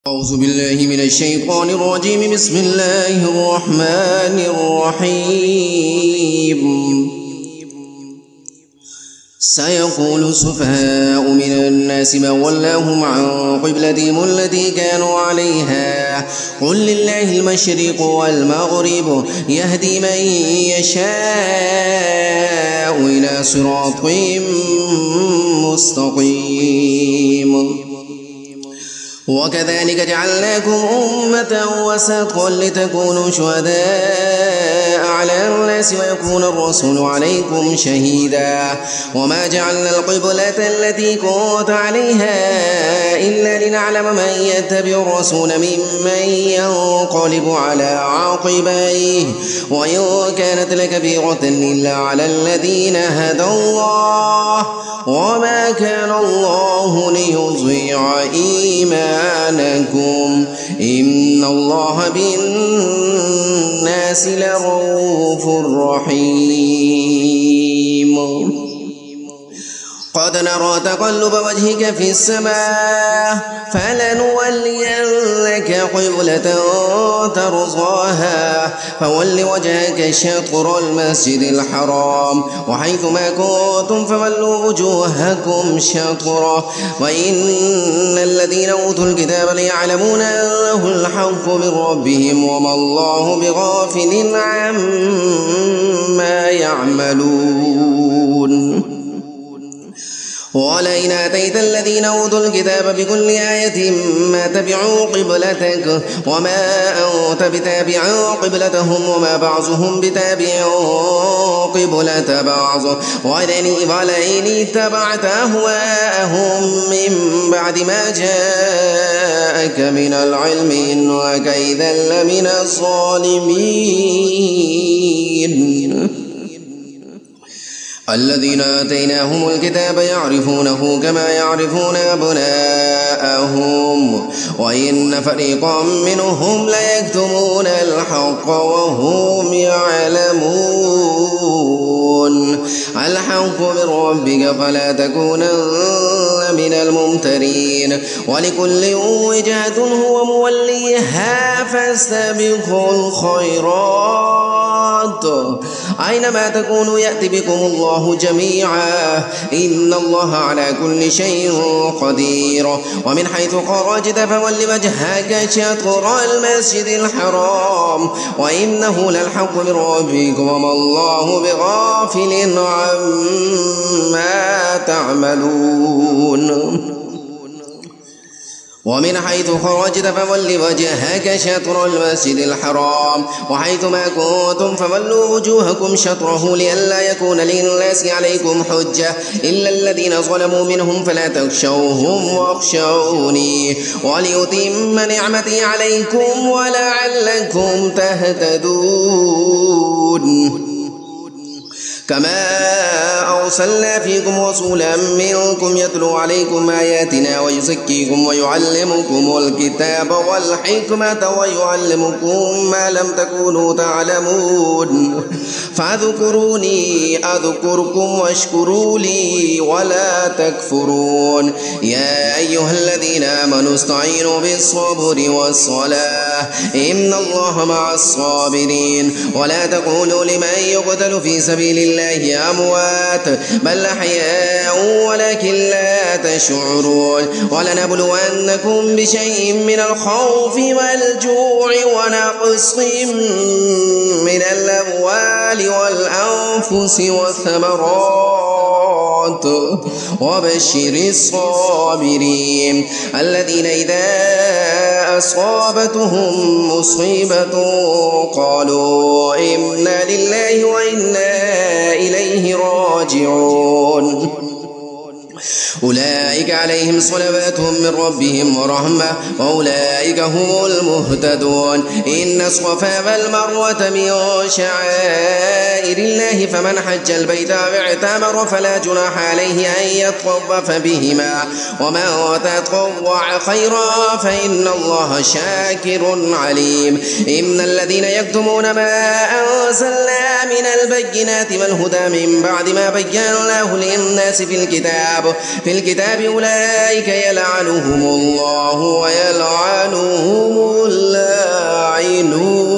أعوذ بالله من الشيطان الرجيم. بسم الله الرحمن الرحيم. سيقول السفهاء من الناس ما ولاهم عن قبلتهم التي كانوا عليها قل لله المشرق والمغرب يهدي من يشاء إلى صراط مستقيم. وكذلك جعلناكم أمة وسطا لتكونوا شهداء على الناس ويكون الرسول عليكم شهيدا. وما جعلنا القبلة التي كنت عليها إلا لنعلم من يتبع الرسول ممن ينقلب على عقبيه وإن كانت لكبيرة إلا على الذين هدى الله وما كان الله ليضيع إيمانكم إن الله بالناس لرؤوف رحيم. قد نرى تقلب وجهك في السماء فلنولينك قبلة ترضاها فول وجهك شطر المسجد الحرام وحيث ما كنتم فولوا وجوهكم شطره وإن الذين أوتوا الكتاب ليعلمون أنه الحق من ربهم وما الله بغافل عما يعملون. ولئن آتيت الذين أوتوا الكتاب بكل آية ما تبعوا قبلتك وما أنت بتابع قبلتهم وما بعضهم بتابع قبلة بعض ولئن اتبعت أهواءهم من بعد ما جاءك من العلم إنك إذا لمن الظالمين. الذين آتيناهم الكتاب يعرفونه كما يعرفون أبناءهم وإن فريقا منهم ليكتمون الحق وهم يعلمون. الحق من ربك فلا تكونن من الممترين ولكل وجهة هو موليها فاستبقوا الخيرات أينما تكونوا يأتي بكم الله جميعا إن الله على كل شيء قدير. ومن حيث خرجت فول وجهك شطر المسجد الحرام وإنه للحق من ربك وما الله بغافل عما تعملون. ومن حيث خرجت فول وجهك شطر المسجد الحرام وحيث ما كنتم فولوا وجوهكم شطره لئلا يكون للناس عليكم حجة إلا الذين ظلموا منهم فلا تخشوهم واخشوني وليتم نعمتي عليكم ولعلكم تهتدون. كما أرسلنا فيكم رسولا منكم يتلو عليكم آياتنا ويزكيكم ويعلمكم الكتاب والحكمة ويعلمكم ما لم تكونوا تعلمون فاذكروني أذكركم واشكروا لي ولا تكفرون. يا أيها الذين آمنوا استعينوا بالصبر والصلاة إن الله مع الصابرين. ولا تقولوا لمن يقتل في سبيل الله أموات بل أحياء ولكن لا تشعرون. ولنبلونكم بشيء من الخوف والجوع ونقص من الأموال والأنفس والثمرات وبشر الصابرين الذين إذا أصابتهم مصيبة قالوا إنا لله وإنا إليه راجعون. أولئك عليهم صلوات من ربهم ورحمة وأولئك هم المهتدون. إن الصفا والمروة من شعائر الله فمن حج البيت واعتمر فلا جناح عليه أن يطوف بهما ومن تطوع خيرا فإن الله شاكر عليم. إن الذين يكتمون ما أنزلنا من البينات والهدى من بعد ما بيناه للناس في الكتاب في الكتاب أولئك يلعنهم الله ويلعنهم اللاعنون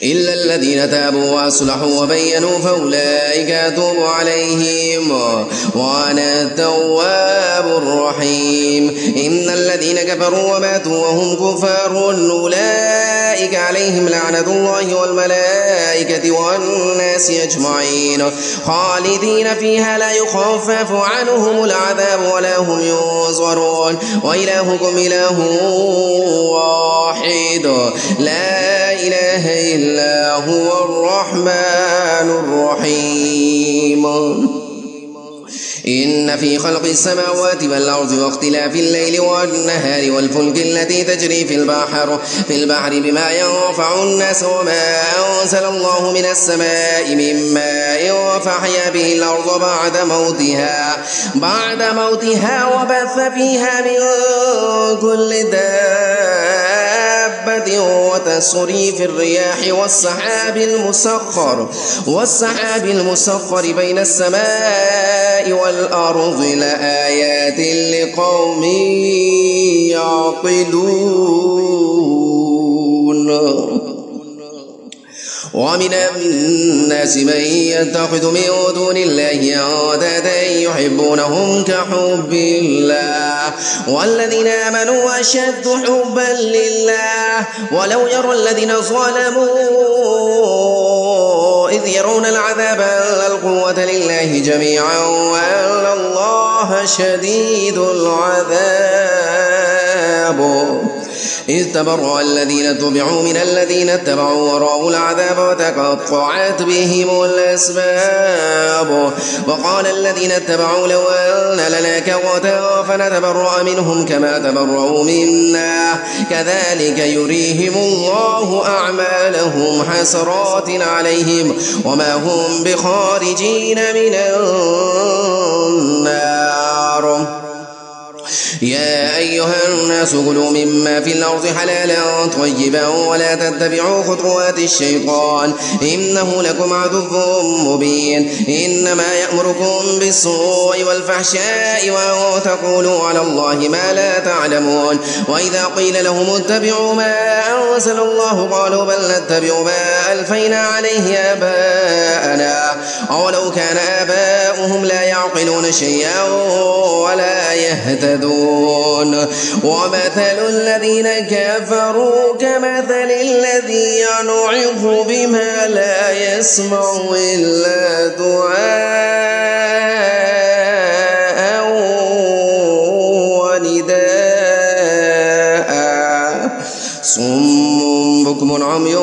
إلا الذين تابوا وأصلحوا وبينوا فأولئك أتوب عليهم وأنا التواب الرحيم إن الذين كفروا وماتوا وهم كفار أولئك عليهم لعنة الله والملائكة والناس أجمعين خالدين فيها لا يخفف عنهم العذاب ولا هم ينظرون وإلهكم إله واحد لا إله إلا هو الرحمن الرحيم إن في خلق السماوات والأرض واختلاف الليل والنهار والفلك التي تجري في البحر بما ينفع الناس وما أنزل الله من السماء من ماء فأحيا به الأرض بعد موتها وبث فيها من كل دابة وتصريف الرياح والسحاب المسخر بين السماء والأرض لآيات لقوم يعقلون ومن الناس من يتخذ من دون الله أندادا يحبونهم كحب الله والذين آمنوا أشد حبا لله ولو يرى الذين ظلموا إذ يرون العذاب أن القوة لله جميعا وأن الله شديد العذاب إذ تبرأ الذين تبعوا من الذين اتبعوا ورأوا العذاب وتقطعت بهم الأسباب وقال الذين اتبعوا لو أن لنا كرة فنتبرأ منهم كما تبرأوا منا كذلك يريهم الله أعمالهم حسرات عليهم وما هم بخارجين من النار يا أيها الناس كلوا مما في الأرض حلالا طيبا ولا تتبعوا خطوات الشيطان إنه لكم عدو مبين إنما يأمركم بالسوء والفحشاء وأن تقولوا على الله ما لا تعلمون وإذا قيل لهم اتبعوا ما أنزل الله قالوا بل نتبع ما ألفينا عليه آباءنا أولو كان آباؤهم لا يعقلون شيئا ولا يهتدون ومثل الذين كفروا كمثل الذي ينعظ بما لا يسمع إلا دعاء ونداء صم بكم عمي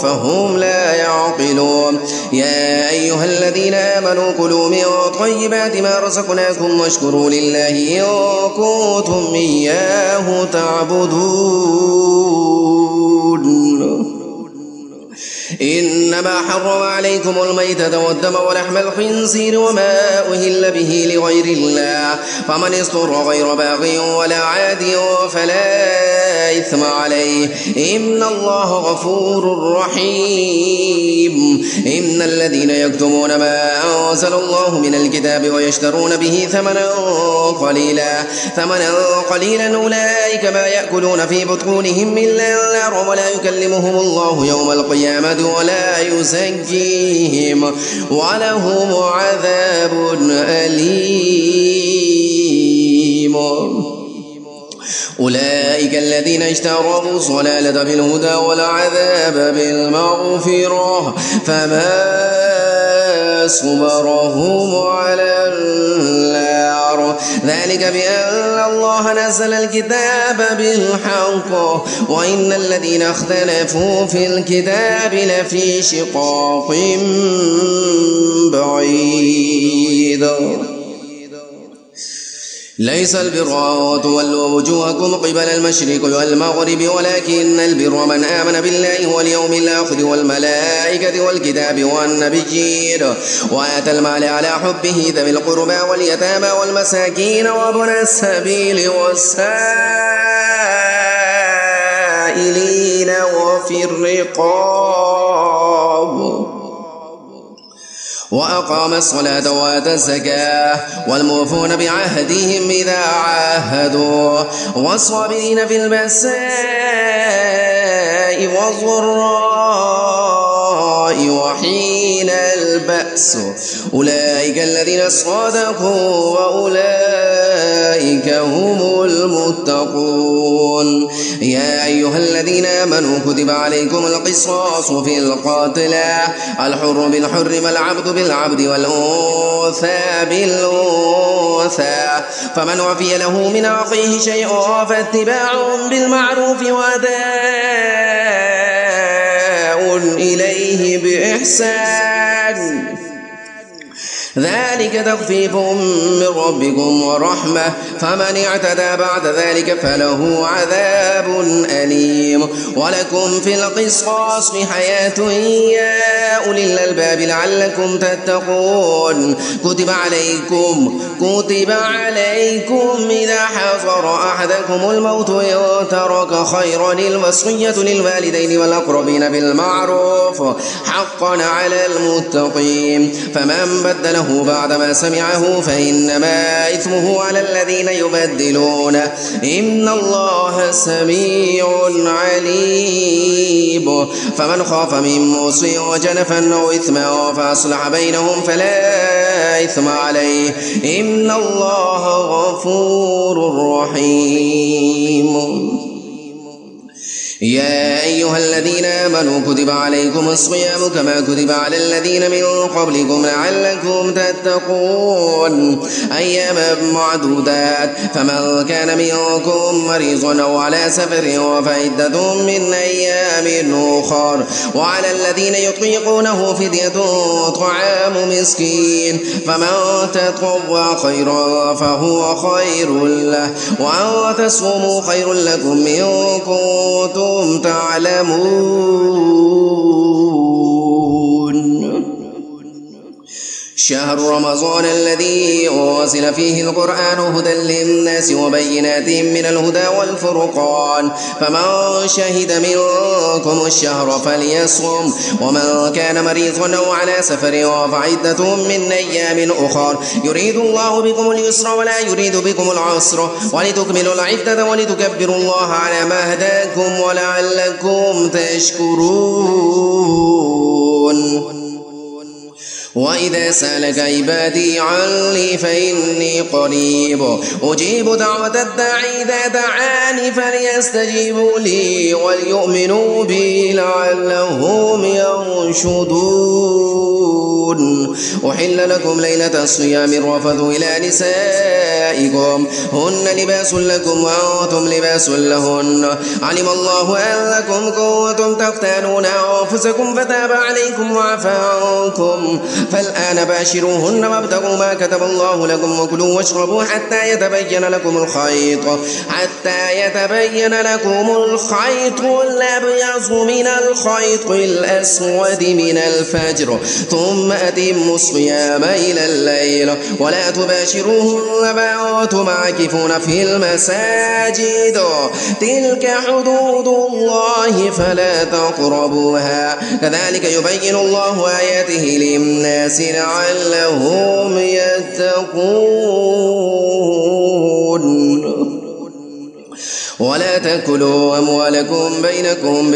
فهم لا يعقلون يا أيها الذين آمنوا كلوا من طيبات ما رزقناكم واشكروا لله إن كنتم إياه تعبدون إنما حرم عليكم الميتة والدم ولحم الخنزير وما أهل به لغير الله فمن اضطر غير باغ ولا عاد فلا إثم عليه إن الله غفور رحيم إن الذين يكتمون ما أنزل الله من الكتاب ويشترون به ثمنا قليلا أولئك ما يأكلون في بطونهم إلا النار ولا يكلمهم الله يوم القيامة ولا يزكيهم ولهم عذاب أليم أولئك الذين اشتروا الضلالة بالهدى والعذاب بالمغفرة فما صبرهم على النار ذلك بأن الله نزل الكتاب بالحق وإن الذين اختلفوا في الكتاب لفي شقاق بعيد ليس البر أن تولوا وجوهكم قبل المشرق والمغرب ولكن البر من آمن بالله واليوم الآخر والملائكة والكتاب والنبيين وآتى المال على حبه ذوي القربى واليتامى والمساكين وابن السبيل والسائلين وفي الرقاب وأقام الصلاة وآتى الزكاة والموفون بعهدهم إذا عاهدوا والصابرين في البأساء والضراء وحين البأس أولئك الذين صدقوا وأولئك هم المتقون. يا أيها الذين آمنوا كتب عليكم القصاص في القتلى الحر بالحر والعبد بالعبد والأنثى بالأنثى فمن عفي له من أخيه شيء فاتباع بالمعروف وأداء إليه بإحسان ذلك تخفيف من ربكم ورحمة فمن اعتدى بعد ذلك فله عذاب أليم. ولكم في القصاص حياة يا أولي الألباب لعلكم تتقون. كتب عليكم إذا حضر أحدكم الموت إن ترك خيرا الوصية للوالدين والأقربين بالمعروف حقا على المتقين فمن بدله بعدما سمعه فإنما إثمه على الذين يبدلونه إن الله سميع عليم. فمن خاف من موص وجنفا أو إثما فأصلح بينهم فلا إثم عليه إن الله غفور رحيم. يا أيها الذين آمنوا كتب عليكم الصيام كما كتب على الذين من قبلكم لعلكم تتقون أياما معدودات فمن كان منكم مريضا أو على سفر فعدة من أيام أخر وعلى الذين يطيقونه فدية طعام مسكين فمن تطوع خيرا فهو خير له وأن تصوموا خير لكم إن كنتم تعلمون. شهر رمضان الذي أنزل فيه القرآن هدى للناس وبينات من الهدى والفرقان فمن شهد منكم الشهر فليصم ومن كان مريضا أو على سفر فعدة من أيام أخر يريد الله بكم اليسر ولا يريد بكم العسر ولتكملوا العدة ولتكبروا الله على ما هداكم ولعلكم تشكرون. وإذا سألك عبادي عني فإني قريب أجيب دعوة الداعي إذا دعاني فليستجيبوا لي وليؤمنوا بي لعلهم يرشدون. أحل لكم ليلة الصيام الرفث إلى نسائكم هن لباس لكم وأنتم لباس لهن علم الله أنكم كنتم تختانون أنفسكم فتاب عليكم وعفى عنكم فالآن باشروهن وابتغوا ما كتب الله لكم وكلوا واشربوا حتى يتبين لكم الخيط الأبيض من الخيط الأسود من الفجر ثم أتموا الصيام إلى الليل ولا تباشروهن وأنتم عاكفون في المساجد تلك حدود الله فلا تقربوها كذلك يبين الله آياته للناس لعلهم يتقون. ولا تأكلوا أموالكم بينكم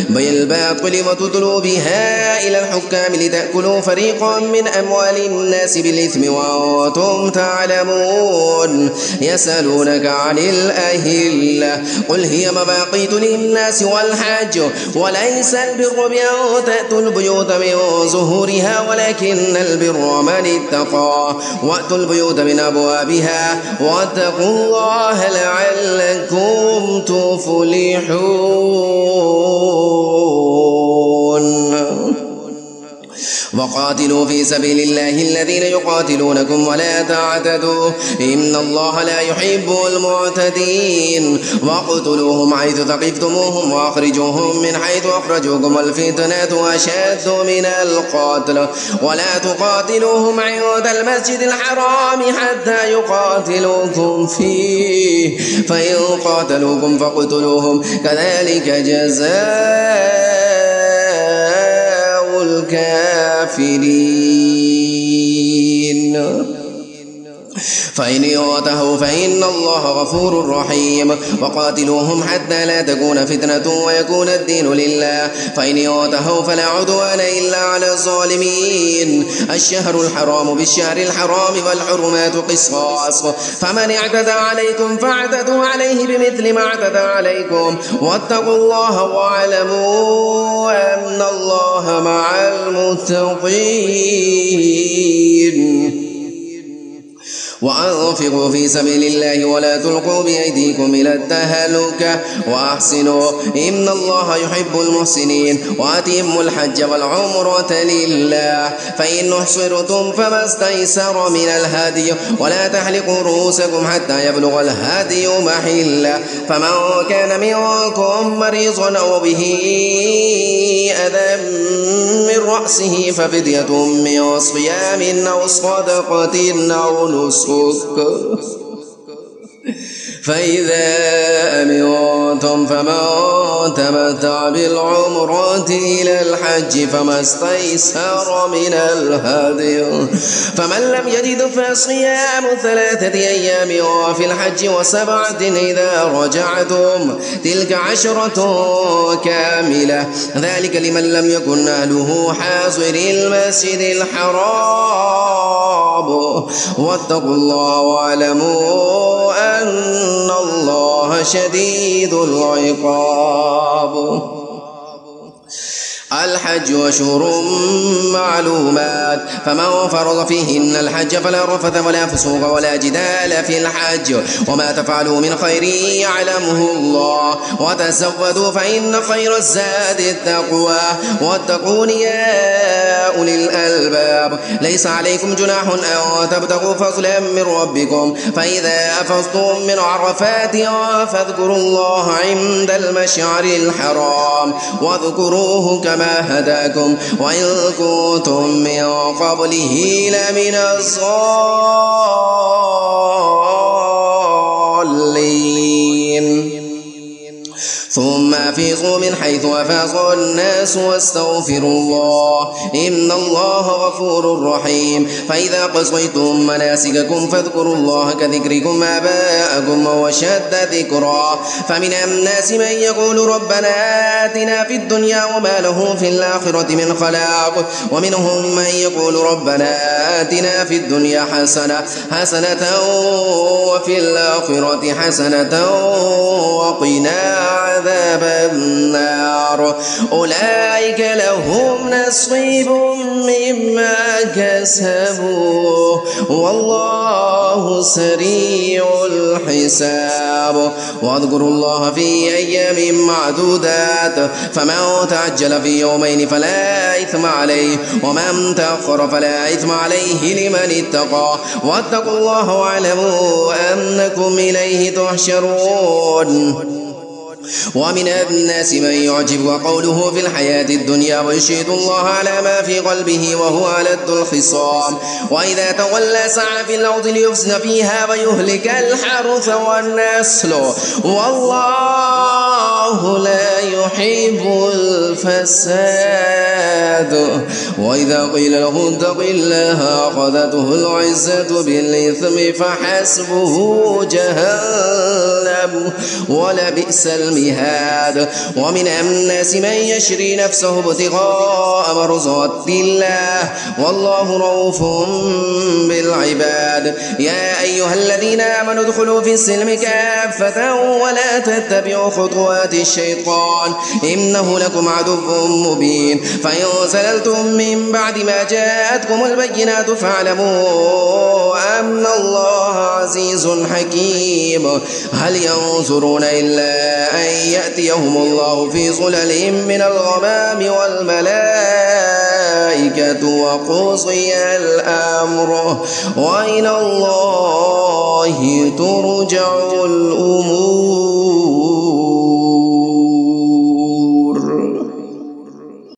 بالباطل وتدلوا بها إلى الحكام لتأكلوا فريقا من أموال الناس بالإثم وأنتم تعلمون. يسألونك عن الأهلة قل هي مواقيت للناس والحج وليس البر بأن تأتوا البيوت من ظهورها ولكن البر من اتقى وأتوا البيوت من أبوابها واتقوا الله لعلكم تفلحون. وقاتلوا في سبيل الله الذين يقاتلونكم ولا تعتدوا إن الله لا يحب المعتدين. واقتلوهم حيث ثقفتموهم وأخرجوهم من حيث أخرجوكم الفتنة أشد من القتل ولا تقاتلوهم عند المسجد الحرام حتى يقاتلوكم فيه فإن قاتلوكم فاقتلوهم كذلك جزاء الكافرين. فإن ينتهوا فإن الله غفور رحيم. وقاتلوهم حتى لا تكون فتنة ويكون الدين لله، فإن ينتهوا فلا عدوان إلا على الظالمين. الشهر الحرام بالشهر الحرام والحرمات قصاص، فمن اعتدى عليكم فاعتدوا عليه بمثل ما اعتدى عليكم، واتقوا الله واعلموا أن الله مع المتقين. وأنفقوا في سبيل الله ولا تلقوا بأيديكم إلى التهلكة وأحسنوا إن الله يحب المحسنين. وأتموا الحج والعمرة لله، فإن أحصرتم فما استيسر من الهدي، ولا تحلقوا رؤوسكم حتى يبلغ الهدي محله، فمن كان منكم مريضا أو به أذى من رأسه ففدية من صيام أو صدقة أو نسك. فإذا أمنتم فمن تمتع بالعمرة إلى الحج فما استيسر من الهدي، فمن لم يجد فصيام 3 أيام في الحج و7 إذا رجعتم، تلك 10 كاملة، ذلك لمن لم يكن أهله حاضر المسجد الحرام. واتقوا الله واعلموا أن الله شديد العقاب. الحج أشهر معلومات، فمن فرض فيهن الحج فلا رفث ولا فسوق ولا جدال في الحج، وما تفعلوا من خير يعلمه الله، وتزودوا فإن خير الزاد التقوى، واتقون يا أولي الألباب. ليس عليكم جناح أن تبتغوا فضلا من ربكم، فإذا أفضتم من عرفات فاذكروا الله عند المشعر الحرام، واذكروه كما هداكم وإن كنتم من قبله لمن الضالين. ثم أفيضوا من حيث أفاض الناس واستغفروا الله إن الله غفور رحيم. فإذا قضيتم مناسككم فاذكروا الله كذكركم آباءكم وشد ذكرا. فمن الناس من يقول ربنا آتنا في الدنيا وما له في الآخرة من خلاق، ومنهم من يقول ربنا آتنا في الدنيا حسنة وفي الآخرة حسنة وقنا عذاب النار. أولئك لهم نصيب مما كسبوا والله سريع الحساب. واذكروا الله في أيام معدودات، فمن تعجل في يومين فلا إثم عليه، ومن تأخر فلا إثم عليه لمن اتقى. واتقوا الله واعلموا أنكم إليه تحشرون. ومن الناس من يعجب قوله في الحياة الدنيا ويشهد الله على ما في قلبه وهو ألد الخصام، وإذا تولى سعى في الأرض ليفسد فيها ويهلك الحرث والنسل والله لا يحب الفساد. وإذا قيل له اتق الله أخذته العزة بالإثم فحسبه جهنم ولبئس المهاد. ومن الناس من يشري نفسه ابتغاء مرضات الله والله رؤوف بالعباد. يا أيها الذين آمنوا ادخلوا في السلم كافة ولا تتبعوا خطوات الشيطان إنه لكم عدو مبين. فإن زللتم من بعد ما جاءتكم البينات فاعلموا أن الله عزيز حكيم. هل ينظرون إلا أن يأتيهم الله في ظلل من الغمام والملائكة وقضي الأمر وإلى الله ترجع الأمور.